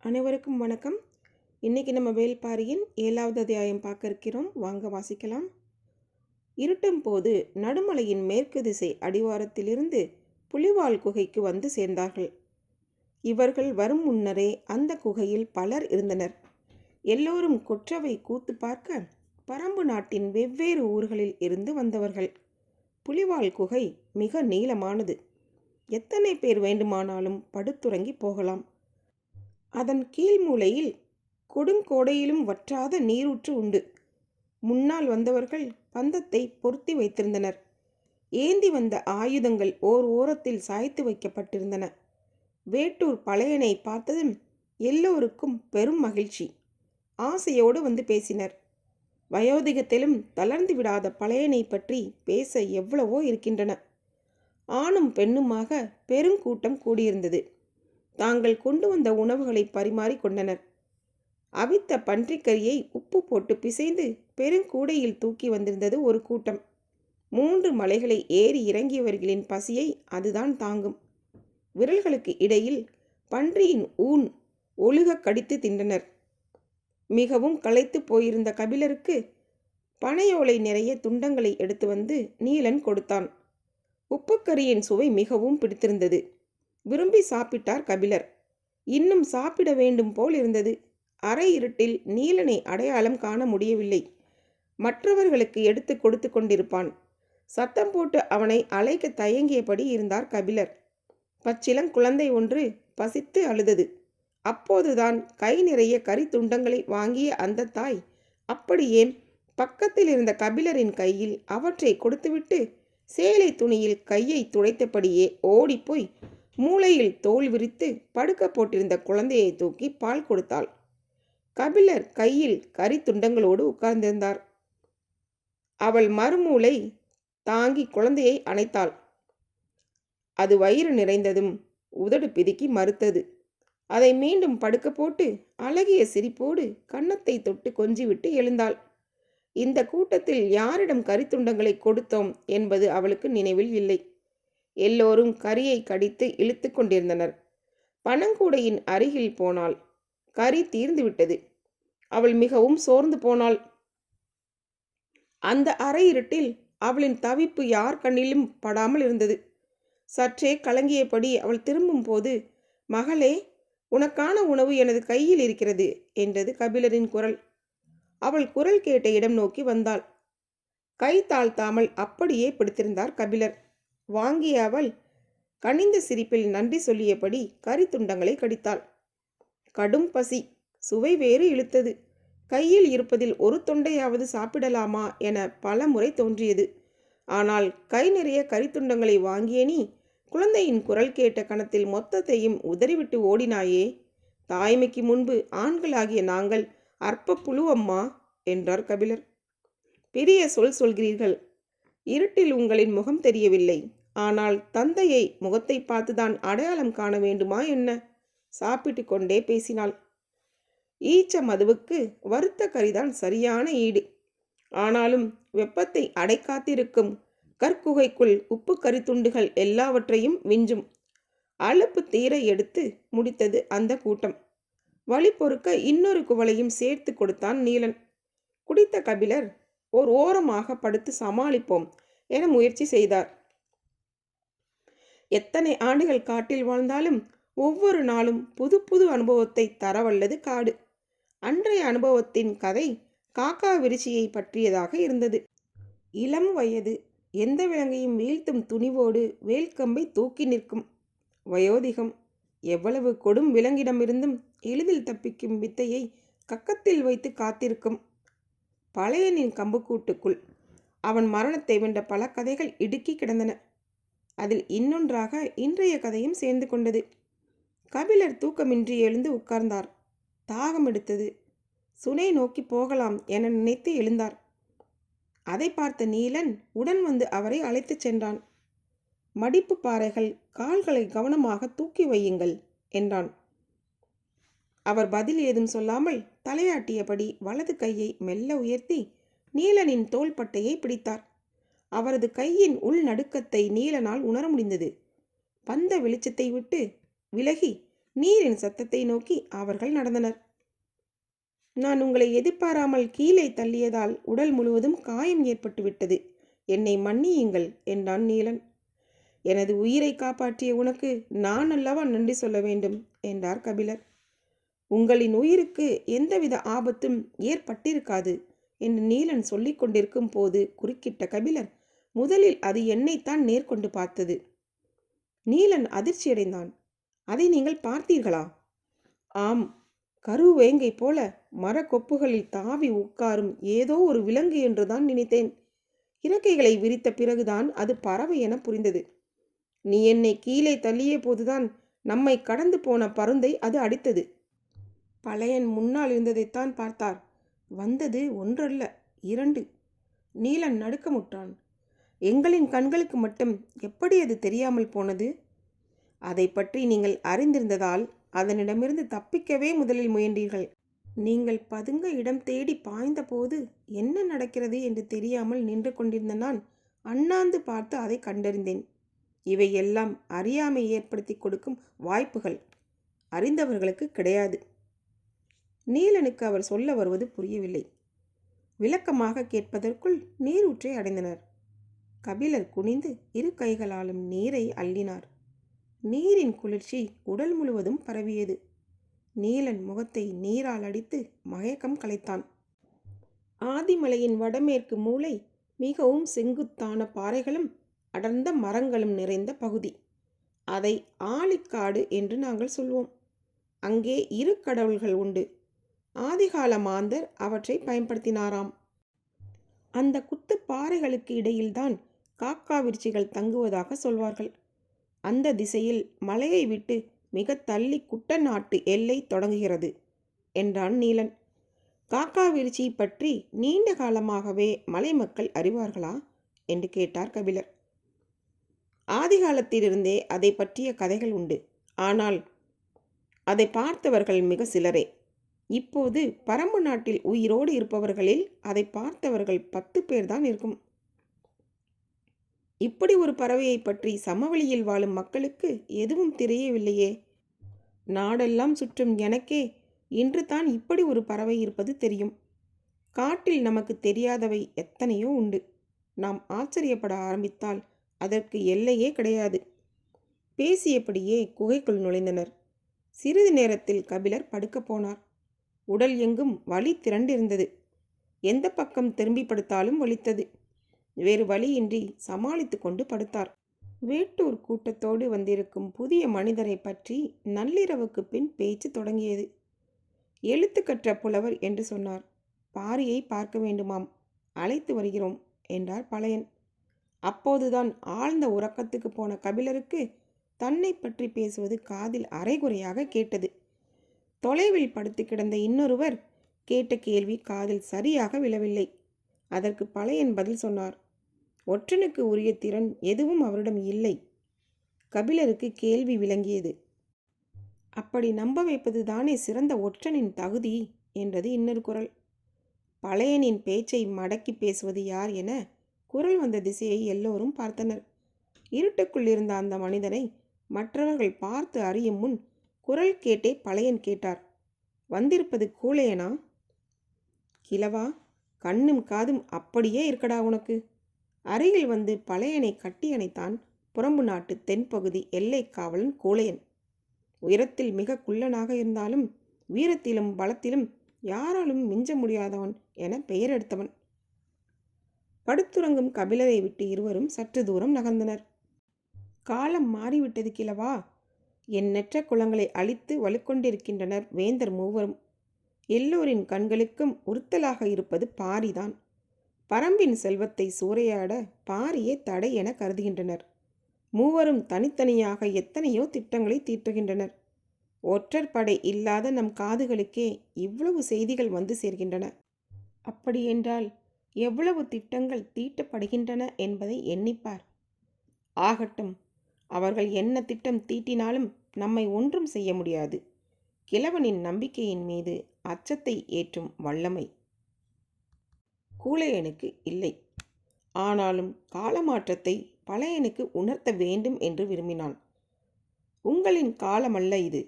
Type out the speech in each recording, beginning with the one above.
அனைவருக்கும் வணக்கம். இன்னைக்கு நம்ம வேள்பாரியின் 7வது அத்தியாயம் பார்க்க இருக்கிறோம். வாங்க வாசிக்கலாம். இருட்டும் போது நடுமலையின் மேற்கு திசை அடிவாரத்திலிருந்து புலிவால் குகைக்கு வந்து சேர்ந்தார்கள். இவர்கள் வரும் முன்னரே அந்த குகையில் பலர் இருந்தனர். எல்லோரும் கொற்றவை கூத்து பார்க்க பரம்பு நாட்டின் வெவ்வேறு ஊர்களில் இருந்து வந்தவர்கள். புலிவால் குகை மிக நீளமானது. எத்தனை பேர் வேண்டுமானாலும் படுத்துறங்கி போகலாம். அதன் கீழ் மூலையில் கொடுங்கோடையிலும் வற்றாத நீரூற்று உண்டு. முன்னால் வந்தவர்கள் பந்தத்தை பொருத்தி வைத்திருந்தனர். ஏந்தி வந்த ஆயுதங்கள் ஓர் ஓரத்தில் சாய்த்து வைக்கப்பட்டிருந்தன. வேட்டூர் பழையனை பார்த்ததும் எல்லோருக்கும் பெரும் மகிழ்ச்சி. ஆசையோடு வந்து பேசினர். வயோதிகத்திலும் தளர்ந்து விடாத பழையனை பற்றி பேச எவ்வளவோ இருக்கின்றன. ஆணும் பெண்ணுமாக பெருங்கூட்டம் கூடியிருந்தது. தாங்கள் கொண்டு வந்த உணவுகளை பரிமாறி கொண்டனர். அவித்த பன்றிக்கறியை உப்பு போட்டு பிசைந்து பெருங்கூடையில் தூக்கி வந்திருந்தது ஒரு கூட்டம். 3 மலைகளை ஏறி இறங்கியவர்களின் பசியை அதுதான் தாங்கும். விரல்களுக்கு இடையில் பன்றியின் ஊன் ஒழுக கடித்து தின்றனர். மிகவும் களைத்து போயிருந்த கபிலருக்கு பனையோலை நிறைய துண்டங்களை எடுத்து வந்து நீலன் கொடுத்தான். உப்புக்கறியின் சுவை மிகவும் பிடித்திருந்தது. விரும்பி சாப்பிட்டார் கபிலர். இன்னும் சாப்பிட வேண்டும் போல் இருந்தது. அரை இருட்டில் நீலனை அடையாளம் காண முடியவில்லை. மற்றவர்களுக்கு எடுத்து கொடுத்து கொண்டிருப்பான். சத்தம் போட்டு அவனை அழைக்க தயங்கியபடி இருந்தார் கபிலர். பச்சிளங்குழந்தை ஒன்று பசித்து அழுதது. அப்போதுதான் கை நிறைய கறி துண்டங்களை வாங்கிய அந்த தாய் அப்படியே பக்கத்தில் இருந்த கபிலரின் கையில் அவற்றை கொடுத்துவிட்டு சேலை துணியில் கையை துடைத்தபடியே ஓடிப்போய் மூளையில் தோல் விரித்து படுக்க போட்டிருந்த குழந்தையை தூக்கி பால் கொடுத்தாள். கபிலர் கையில் கறி துண்டங்களோடு உட்கார்ந்திருந்தார். அவள் மறுமூளை தாங்கி குழந்தையை அணைத்தாள். அது வயிறு நிறைந்ததும் உதடு பிதுக்கி மறுத்தது. அதை மீண்டும் படுக்க போட்டு அழகிய சிரிப்போடு கன்னத்தை தொட்டு கொஞ்சிவிட்டு எழுந்தாள். இந்த கூட்டத்தில் யாரிடம் கரித்துண்டங்களை கொடுத்தோம் என்பது அவளுக்கு நினைவில் இல்லை. எல்லோரும் கரியை கடித்து இழுத்து கொண்டிருந்தனர். பனங்கூடையின் அருகில் போனாள். கரி தீர்ந்து விட்டது. அவள் மிகவும் சோர்ந்து போனாள். அந்த அரை இருட்டில் அவளின் தவிப்பு யார் கண்ணிலும் படாமல் இருந்தது. சற்றே கலங்கியபடி அவள் திரும்பும் போது, மகளே, உனக்கான உணவு எனது கையில் இருக்கிறது என்றது கபிலரின் குரல். அவள் குரல் கேட்ட இடம் நோக்கி வந்தாள். கை தாழ்த்தாமல் அப்படியே பிடித்திருந்தார் கபிலர். வாங்கிய அவள் கனிந்த சிரிப்பில் நன்றி சொல்லியபடி கறி துண்டங்களை கடித்தாள். கடும் பசி, சுவை வேறு இழுத்தது. கையில் இருப்பதில் ஒரு தொண்டையாவது சாப்பிடலாமா என பல முறை தோன்றியது. ஆனால் கை நிறைய கறித்துண்டங்களை வாங்கிய நீ குழந்தையின் குரல் கேட்ட கணத்தில் மொத்தத்தையும் உதறிவிட்டு ஓடினாயே. தாய்மைக்கு முன்பு ஆண்களாகிய நாங்கள் அற்ப புழுவம்மா என்றார் கபிலர். பெரிய சொல்கிறீர்கள். இருட்டில் உங்களின் முகம் தெரியவில்லை. ஆனால் தந்தையை முகத்தை பார்த்துதான் அடையாளம் காண வேண்டுமா என்ன? சாப்பிட்டு கொண்டே பேசினாள். ஈச்ச மதுவுக்கு வறுத்த கறிதான் சரியான ஈடு. ஆனாலும் வெப்பத்தை அடைக்காத்திருக்கும் கற்குகைக்குள் உப்பு கறி துண்டுகள் எல்லாவற்றையும் விஞ்சும். அலுப்பு தீர எடுத்து முடித்தது அந்த கூட்டம். வழி பொறுக்க இன்னொரு குவளையும் சேர்த்து கொடுத்தான் நீலன். குடித்த கபிலர் ஓர் ஓரமாக படுத்து சமாளிப்போம் என முயற்சி செய்தார். எத்தனை ஆண்டுகள் காட்டில் வாழ்ந்தாலும் ஒவ்வொரு நாளும் புது புது அனுபவத்தை தரவல்லது காடு. அன்றைய அனுபவத்தின் கதை காக்கா விரிச்சியை பற்றியதாக இருந்தது. இளம் வயது, எந்த விலங்கையும் வீழ்த்தும் துணிவோடு வேல்கம்பை தூக்கி நிற்கும் வயோதிகம், எவ்வளவு கொடும் விலங்கிடமிருந்தும் எளிதில் தப்பிக்கும் வித்தையை கக்கத்தில் வைத்து காத்திருக்கும். பழையனின் கம்புக்கூட்டுக்குள் அவன் மரணத்தை வென்ற பல கதைகள் இடுக்கி கிடந்தன. அதில் இன்னொன்றாக இன்றைய கதையும் சேர்ந்து கொண்டது. கபிலர் தூக்கமின்றி எழுந்து உட்கார்ந்தார். தாகம் எடுத்தது. சுனை நோக்கி போகலாம் என நினைத்து எழுந்தார். அதை பார்த்த நீலன் உடன் வந்து அவரை அழைத்துச் சென்றான். மடிப்பு பாறைகள், கால்களை கவனமாக தூக்கி வையுங்கள் என்றான். அவர் பதில் ஏதும் சொல்லாமல் தலையாட்டியபடி வலது கையை மெல்ல உயர்த்தி நீலனின் தோள்பட்டையை பிடித்தார். அவரது கையின் உள் நடுக்கத்தை நீலனால் உணர முடிந்தது. பந்த வெளிச்சத்தை விட்டு விலகி நீரின் சத்தத்தை நோக்கி அவர்கள் நடந்தனர். நான் உங்களை எதிர்பாராமல் கீழே தள்ளியதால் உடல் முழுவதும் காயம் ஏற்பட்டுவிட்டது. என்னை மன்னியுங்கள் என்றான் நீலன். எனது உயிரை காப்பாற்றிய உனக்கு நான் அல்லவா நன்றி சொல்ல வேண்டும் என்றார் கபிலர். உங்களின் உயிருக்கு எந்தவித ஆபத்தும் ஏற்பட்டிருக்காது என்று நீலன் சொல்லிக் கொண்டிருக்கும் போது குறுக்கிட்ட கபிலர், முதலில் அது என்னைத்தான் நேர்கொண்டு பார்த்தது. நீலன் அதிர்ச்சியடைந்தான். அதை நீங்கள் பார்த்தீர்களா? ஆம், கருவேங்கை போல மரக்கொப்புகளில் தாவி உட்காரும் ஏதோ ஒரு விலங்கு என்றுதான் நினைத்தேன். இறக்கைகளை விரித்த பிறகுதான் அது பறவை என புரிந்தது. நீ என்னை கீழே தள்ளிய போதுதான் நம்மை கடந்து போன பருந்தை அது அடித்தது. பழையன் முன்னால் இருந்ததைத்தான் பார்த்தார். வந்தது ஒன்றல்ல, 2. நீலன் நடுக்கமுற்றான். எங்களின் கண்களுக்கு மட்டும் எப்படி அது தெரியாமல் போனது? அதை பற்றி நீங்கள் அறிந்திருந்ததால் அதனிடமிருந்து தப்பிக்கவே முதலில் முயன்றீர்கள். நீங்கள் பதுங்க இடம் தேடி பாய்ந்தபோது என்ன நடக்கிறது என்று தெரியாமல் நின்று கொண்டிருந்த நான் அண்ணாந்து பார்த்து அதை கண்டறிந்தேன். இவை எல்லாம் அறியாமை ஏற்படுத்தி கொடுக்கும் வாய்ப்புகள், அறிந்தவர்களுக்கு கிடையாது. நீலனுக்கு அவர் சொல்ல வருவது புரியவில்லை. விளக்கமாக கேட்பதற்குள் நீரூற்றை அடைந்தனர். கபிலர் குனிந்து 2 கைகளாலும் நீரை அள்ளினார். நீரின் குளிர்ச்சி உடல் முழுவதும் பரவியது. நீலன் முகத்தை நீரால் அடித்து மயக்கம் கலைத்தான். ஆதிமலையின் வடமேற்கு மூலை மிகவும் செங்குத்தான பாறைகளும் அடர்ந்த மரங்களும் நிறைந்த பகுதி. அதை ஆழிக்காடு என்று நாங்கள் சொல்வோம். அங்கே 2 கடவுள்கள் உண்டு. ஆதிகால மாந்தர் அவற்றை பயன்படுத்தினாராம். அந்த குத்து பாறைகளுக்கு இடையில்தான் காக்காவிருச்சிகள் தங்குவதாக சொல்வார்கள். அந்த திசையில் மலையை விட்டு மிக தள்ளி குட்டநாட்டு எல்லை தொடங்குகிறது என்றான் நீலன். காக்காவிருச்சி பற்றி நீண்ட காலமாகவே மலை மக்கள் அறிவார்களா என்று கேட்டார் கபிலர். ஆதிகாலத்திலிருந்தே அதை பற்றிய கதைகள் உண்டு. ஆனால் அதை பார்த்தவர்கள் மிக சிலரே. இப்போது பரம்பு நாட்டில் உயிரோடு இருப்பவர்களில் அதை பார்த்தவர்கள் 10 பேர்தான் இருக்கும். இப்படி ஒரு பறவையை பற்றி சமவெளியில் வாழும் மக்களுக்கு எதுவும் தெரியவில்லையே. நாடெல்லாம் சுற்றும் எனக்கே இன்று தான் இப்படி ஒரு பறவை இருப்பது தெரியும். காட்டில் நமக்கு தெரியாதவை எத்தனையோ உண்டு. நாம் ஆச்சரியப்பட ஆரம்பித்தால் அதற்கு எல்லையே கிடையாது. பேசியபடியே குகைக்குள் நுழைந்தனர். சிறிது நேரத்தில் கபிலர் படுக்கப் போனார். உடல் எங்கும் வலி திரண்டிருந்தது. எந்த பக்கம் திரும்பி படுத்தாலும் வலித்தது. வேறு வழியின்றி சமாளித்து கொண்டு படுத்தார். வேட்டூர் கூட்டத்தோடு வந்திருக்கும் புதிய மனிதரை பற்றி நள்ளிரவுக்கு பின் பேச்சு தொடங்கியது. எழுத்து கற்ற புலவர் என்று சொன்னார். பாரியை பார்க்க வேண்டுமாம், அழைத்து வருகிறோம் என்றார் பழையன். அப்போதுதான் ஆழ்ந்த உறக்கத்துக்கு போன கபிலருக்கு தன்னை பற்றி பேசுவது காதில் அரைகுறையாக கேட்டது. தொலைவில் படுத்து கிடந்த இன்னொருவர் கேட்ட கேள்வி காதில் சரியாக விழவில்லை. அதற்கு பழையன் பதில் சொன்னார். ஒற்றனுக்கு உரிய திறன் எதுவும் அவரிடம் இல்லை. கபிலருக்கு கேள்வி விளங்கியது. அப்படி நம்ப வைப்பது தானே சிறந்த ஒற்றனின் தகுதி என்றது இன்னொரு குரல். பழையனின் பேச்சை மடக்கி பேசுவது யார் என குரல் வந்த திசையை எல்லோரும் பார்த்தனர். இருட்டுக்குள் இருந்த அந்த மனிதனை மற்றவர்கள் பார்த்து அறியும் முன் குரல் கேட்டே பழையன் கேட்டார். வந்திருப்பது கூழையனா? கிழவா, கண்ணும் காதும் அப்படியே இருக்கடா உனக்கு. அருகில் வந்து பழையனை கட்டி அணைத்தான் புறம்பு நாட்டு தென்பகுதி எல்லை காவலன் கூழையன். உயரத்தில் மிக குள்ளனாக இருந்தாலும் வீரத்திலும் பலத்திலும் யாராலும் மிஞ்ச முடியாதவன் என பெயர் எடுத்தவன். படுத்துறங்கும் கபிலரை விட்டு இருவரும் சற்று தூரம் நகர்ந்தனர். காலம் மாறிவிட்டது கிழவா. எண்ணற்ற குளங்களை அழித்து வலுக்கொண்டிருக்கின்றனர் வேந்தர் மூவரும். எல்லோரின் கண்களுக்கும் உறுத்தலாக இருப்பது பாரிதான். பரம்பின் செல்வத்தை சூறையாட பாரியே தடை என கருதுகின்றனர். மூவரும் தனித்தனியாக எத்தனையோ திட்டங்களை தீட்டுகின்றனர். ஒற்றர் படை இல்லாத நம் காதுகளுக்கே இவ்வளவு செய்திகள் வந்து சேர்கின்றன. அப்படியென்றால் எவ்வளவு திட்டங்கள் தீட்டப்படுகின்றன என்பதை எண்ணிப்பார். ஆகட்டும், அவர்கள் என்ன திட்டம் தீட்டினாலும் நம்மை ஒன்றும் செய்ய முடியாது. கிழவனின் நம்பிக்கையின் மீது அச்சத்தை ஏற்றும் வல்லமை கூழையனுக்கு இல்லை. ஆனாலும் காலமாற்றத்தை பழையனுக்கு உணர்த்த வேண்டும் என்று விரும்பினான். உங்களின் காலமல்ல இது.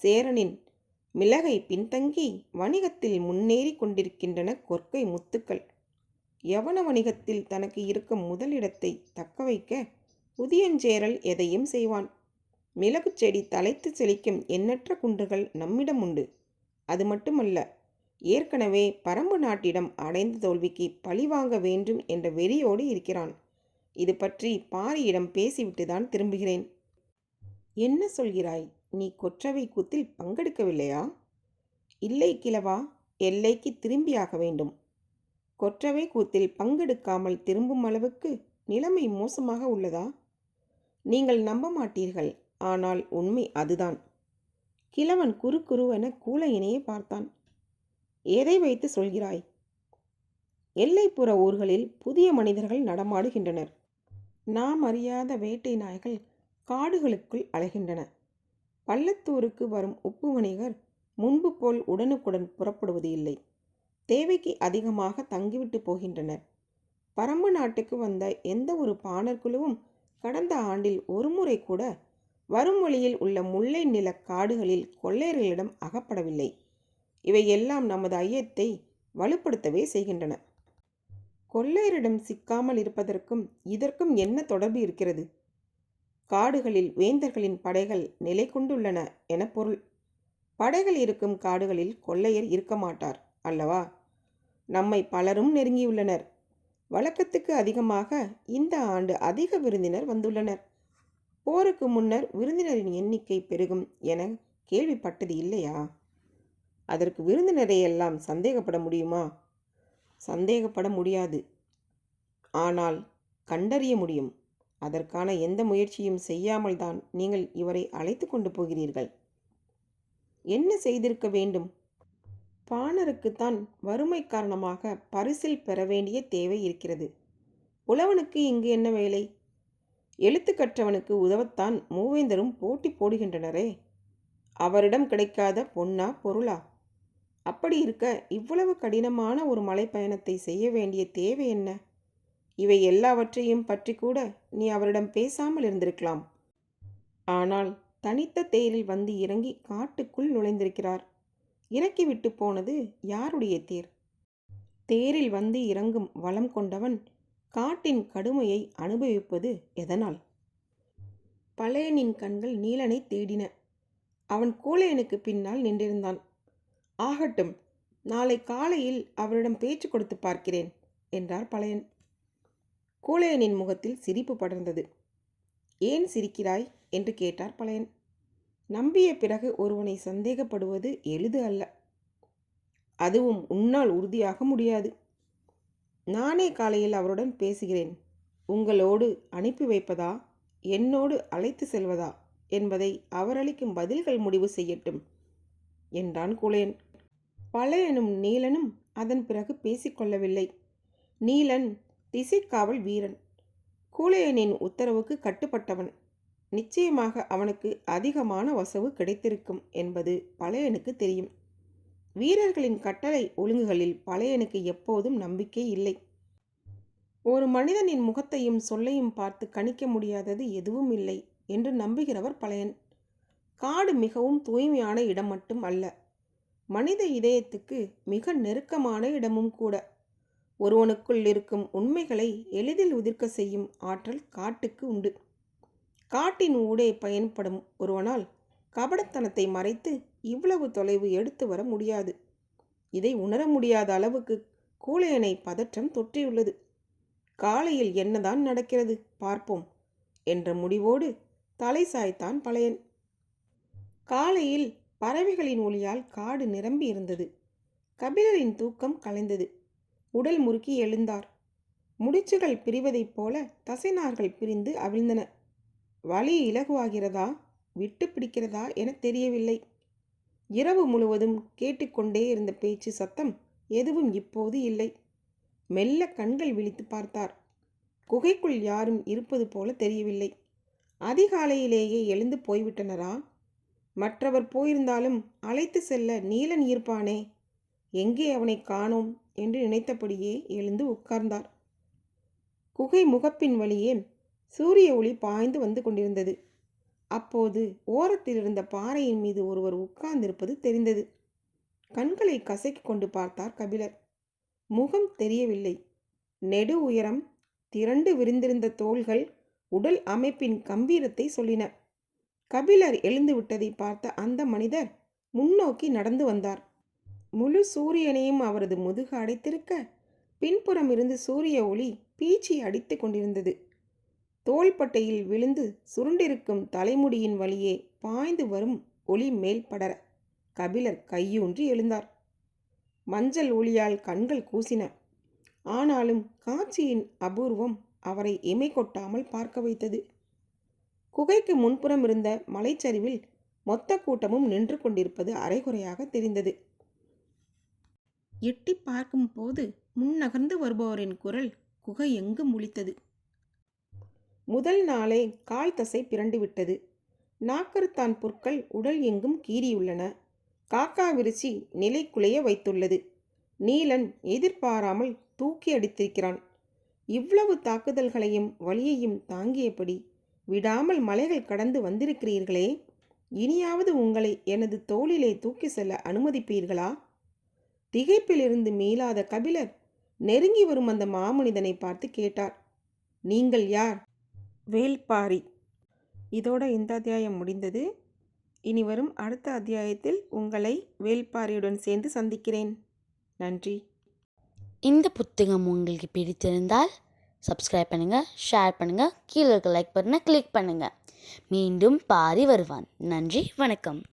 சேரனின் மிளகை பின்தங்கி வணிகத்தில் முன்னேறி கொண்டிருக்கின்றன கொற்கை முத்துக்கள். யவன வணிகத்தில் தனக்கு இருக்கும் முதலிடத்தை தக்கவைக்க உதியஞ்சேரல் எதையும் செய்வான். மிளகு செடி தலைத்து செழிக்கும் எண்ணற்ற குன்றுகள் நம்மிடம் உண்டு. அது மட்டுமல்ல, ஏற்கனவே பரம்பு நாட்டிடம் அடைந்த தோல்விக்கு பழிவாங்க வேண்டும் என்ற வெறியோடு இருக்கிறான். இது பற்றி பாரியிடம் பேசிவிட்டுதான் திரும்புகிறேன். என்ன சொல்கிறாய்? நீ கொற்றவை கூத்தில் பங்கெடுக்கவில்லையா? இல்லை கிழவா, எல்லைக்கு திரும்பியாக வேண்டும். கொற்றவை கூத்தில் பங்கெடுக்காமல் திரும்பும் அளவுக்கு நிலைமை மோசமாக உள்ளதா? நீங்கள் நம்ப மாட்டீர்கள், ஆனால் உண்மை அதுதான். கிழவன் குறுகுருவென கூழையனையே பார்த்தான். எதை வைத்து சொல்கிறாய்? எல்லைப்புற ஊர்களில் புதிய மனிதர்கள் நடமாடுகின்றனர். நாம் அறியாத வேட்டை நாய்கள் காடுகளுக்குள் அலைகின்றன. பள்ளத்தூருக்கு வரும் உப்பு வணிகர் முன்பு போல் உடனுக்குடன் புறப்படுவது இல்லை. தேவைக்கு அதிகமாக தங்கிவிட்டு போகின்றனர். பரம்பு நாட்டுக்கு வந்த எந்த ஒரு பாணர் குழுவும் கடந்த ஆண்டில் ஒரு முறை கூட வரும் வழியில் உள்ள முல்லை நில காடுகளில் கொள்ளையர்களிடம் அகப்படவில்லை. இவை எல்லாம் நமது ஐயத்தை வலுப்படுத்தவே செய்கின்றன. கொள்ளையரிடம் சிக்காமல் இருப்பதற்கும் இதற்கும் என்ன தொடர்பு இருக்கிறது? காடுகளில் வேந்தர்களின் படைகள் நிலை கொண்டுள்ளன என பொருள். படைகள் இருக்கும் காடுகளில் கொள்ளையர் இருக்க மாட்டார் அல்லவா? நம்மை பலரும் நெருங்கியுள்ளனர். வழக்கத்துக்கு அதிகமாக இந்த ஆண்டு அதிக விருந்தினர் வந்துள்ளனர். போருக்கு முன்னர் விருந்தினரின் எண்ணிக்கை பெருகும் என கேள்விப்பட்டது இல்லையா? அதற்கு விருந்தினரையெல்லாம் சந்தேகப்பட முடியுமா? சந்தேகப்பட முடியாது. ஆனால் கண்டறிய முடியும். அதற்கான எந்த முயற்சியும் செய்யாமல் தான் நீங்கள் இவரை அழைத்து கொண்டு போகிறீர்கள். என்ன செய்திருக்க வேண்டும்? பாணருக்குத்தான் வறுமை காரணமாக பரிசில் பெற வேண்டிய தேவை இருக்கிறது. உழவனுக்கு இங்கு என்ன வேலை? எழுத்து கற்றவனுக்கு உதவத்தான் மூவேந்தரும் போட்டி போடுகின்றனரே. அவரிடம் கிடைக்காத பொன்னா பொருளா? அப்படி இருக்க இவ்வளவு கடினமான ஒரு மலைப்பயணத்தை செய்ய வேண்டிய தேவை என்ன? இவை எல்லாவற்றையும் பற்றி கூட நீ அவரிடம் பேசாமல் இருந்திருக்கலாம். ஆனால் தனித்த தேரில் வந்து இறங்கி காட்டுக்குள் நுழைந்திருக்கிறார். இறக்கிவிட்டு போனது யாருடைய தேர்? தேரில் வந்து இறங்கும் வளம் கொண்டவன் காட்டின் கடுமையை அனுபவிப்பது எதனால்? பழையனின் கண்கள் நீலனை தேடின. அவன் கூழையனுக்கு பின்னால் நின்றிருந்தான். ஆகட்டும், நாளை காலையில் அவரிடம் பேச்சு கொடுத்து பார்க்கிறேன் என்றார் பழையன். கூழையனின் முகத்தில் சிரிப்பு படர்ந்தது. ஏன் சிரிக்கிறாய் என்று கேட்டார் பழையன். நம்பிய பிறகு ஒருவனை சந்தேகப்படுவது எளிது அல்ல. அதுவும் உன்னால் உறுதியாக முடியாது. நானே காலையில் அவருடன் பேசுகிறேன். உங்களோடு அனுப்பி வைப்பதா, என்னோடு அழைத்து செல்வதா என்பதை அவர் அளிக்கும் பதில்கள் முடிவு செய்யட்டும் என்றான் கூழையன். பழையனும் நீலனும் அதன் பிறகு பேசிக்கொள்ளவில்லை. நீலன் திசைக்காவல் வீரன். கூழையனின் உத்தரவுக்கு கட்டுப்பட்டவன். நிச்சயமாக அவனுக்கு அதிகமான வசவு கிடைத்திருக்கும் என்பது பழையனுக்கு தெரியும். வீரர்களின் கட்டளை ஒழுங்குகளில் பழையனுக்கு எப்போதும் நம்பிக்கை இல்லை. ஒரு மனிதனின் முகத்தையும் சொல்லையும் பார்த்து கணிக்க முடியாதது எதுவும் இல்லை என்று நம்புகிறவர் பழையன். காடு மிகவும் தூய்மையான இடம் மட்டும் அல்ல, மனித இதயத்துக்கு மிக நெருக்கமான இடமும் கூட. ஒருவனுக்குள் இருக்கும் உண்மைகளை எளிதில் உதிர்க்க செய்யும் ஆற்றல் காட்டுக்கு உண்டு. காட்டின் ஊடே பயன்படும் ஒருவனால் கபடத்தனத்தை மறைத்து இவ்வளவு தொலைவு எடுத்து வர முடியாது. இதை உணர முடியாத அளவுக்கு கூழையனை பதற்றம் தொற்றியுள்ளது. காலையில் என்னதான் நடக்கிறது பார்ப்போம் என்ற முடிவோடு தலை சாய்த்தான் பழையன். காலையில் பறவைகளின் ஒலியால் காடு நிரம்பி இருந்தது. கபிலரின் தூக்கம் கலைந்தது. உடல் முறுக்கி எழுந்தார். முடிச்சுகள் பிரிவதைப் போல தசைநார்கள் பிரிந்து அவிழ்ந்தன. வலி இலகுவாகிறதா, விட்டு பிடிக்கிறதா என தெரியவில்லை. இரவு முழுவதும் கேட்டுக்கொண்டே இருந்த பேச்சு சத்தம் எதுவும் இப்போது இல்லை. மெல்ல கண்கள் விழித்து பார்த்தார். குகைக்குள் யாரும் இருப்பது போல தெரியவில்லை. அதிகாலையிலேயே எழுந்து போய்விட்டனரா? மற்றவர் போயிருந்தாலும் அழைத்து செல்ல நீலன் இருப்பானே, எங்கே அவனை காணோம் என்று நினைத்தபடியே எழுந்து உட்கார்ந்தார். குகை முகப்பின் வழியே சூரிய ஒளி பாய்ந்து வந்து கொண்டிருந்தது. அப்போது ஓரத்தில் இருந்த பாறையின் மீது ஒருவர் உட்கார்ந்திருப்பது தெரிந்தது. கண்களை கசக்கிக் கொண்டு பார்த்தார் கபிலர். முகம் தெரியவில்லை. நெடு உயரம், திரண்டு விரிந்திருந்த தோள்கள் உடல் அமைப்பின் கம்பீரத்தை சொல்லின. கபிலர் எழுந்து விட்டதை பார்த்த அந்த மனிதர் முன்னோக்கி நடந்து வந்தார். முழு சூரியனையும் அவரது முதுகு அடைத்திருக்க, பின்புறம் இருந்து சூரிய ஒளி பீச்சி அடித்து கொண்டிருந்தது. தோள்பட்டையில் விழுந்து சுருண்டிருக்கும் தலைமுடியின் வழியே பாய்ந்து வரும் ஒளி மேல் படர கபிலர் கையூன்றி எழுந்தார். மஞ்சள் ஒளியால் கண்கள் கூசின. ஆனாலும் காட்சியின் அபூர்வம் அவரை இமை கொட்டாமல் பார்க்க வைத்தது. குகைக்கு முன்புறம் இருந்த மலைச்சரிவில் மொத்த கூட்டமும் நின்று கொண்டிருப்பது அரைகுறையாக தெரிந்தது. எட்டி பார்க்கும் போது முன்னகர்ந்து வருபவரின் குரல் குகை எங்கும் ஒலித்தது. முதல் நாளே கால் தசை பிறண்டு விட்டது. நாக்கருத்தான் புற்கள் உடல் எங்கும் கீறியுள்ளன. காக்கா விரிச்சி நிலை குலைய வைத்துள்ளது. நீலன் எதிர்பாராமல் தூக்கி அடித்திருக்கிறான். இவ்வளவு தாக்குதல்களையும் வலியையும் தாங்கியபடி விடாமல் மலைகள் கடந்து வந்திருக்கிறீர்களே, இனியாவது உங்களை எனது தோளிலே தூக்கி செல்ல அனுமதிப்பீர்களா? திகைப்பிலிருந்து மீளாத கபிலர் நெருங்கி வரும் அந்த மாமனிதனை பார்த்து கேட்டார். நீங்கள் யார்? வேல்பாரி. இதோட இந்த அத்தியாயம் முடிந்தது. இனி வரும் அடுத்த அத்தியாயத்தில் உங்களை வேல்பாரியுடன் சேர்ந்து சந்திக்கிறேன். நன்றி. இந்த புத்தகம் உங்களுக்கு பிடித்திருந்தால் சப்ஸ்கிரைப் பண்ணுங்கள், ஷேர் பண்ணுங்கள், கீழே இருக்க லைக் பட்டனை கிளிக் பண்ணுங்கள். மீண்டும் பாரி வருவான். நன்றி, வணக்கம்.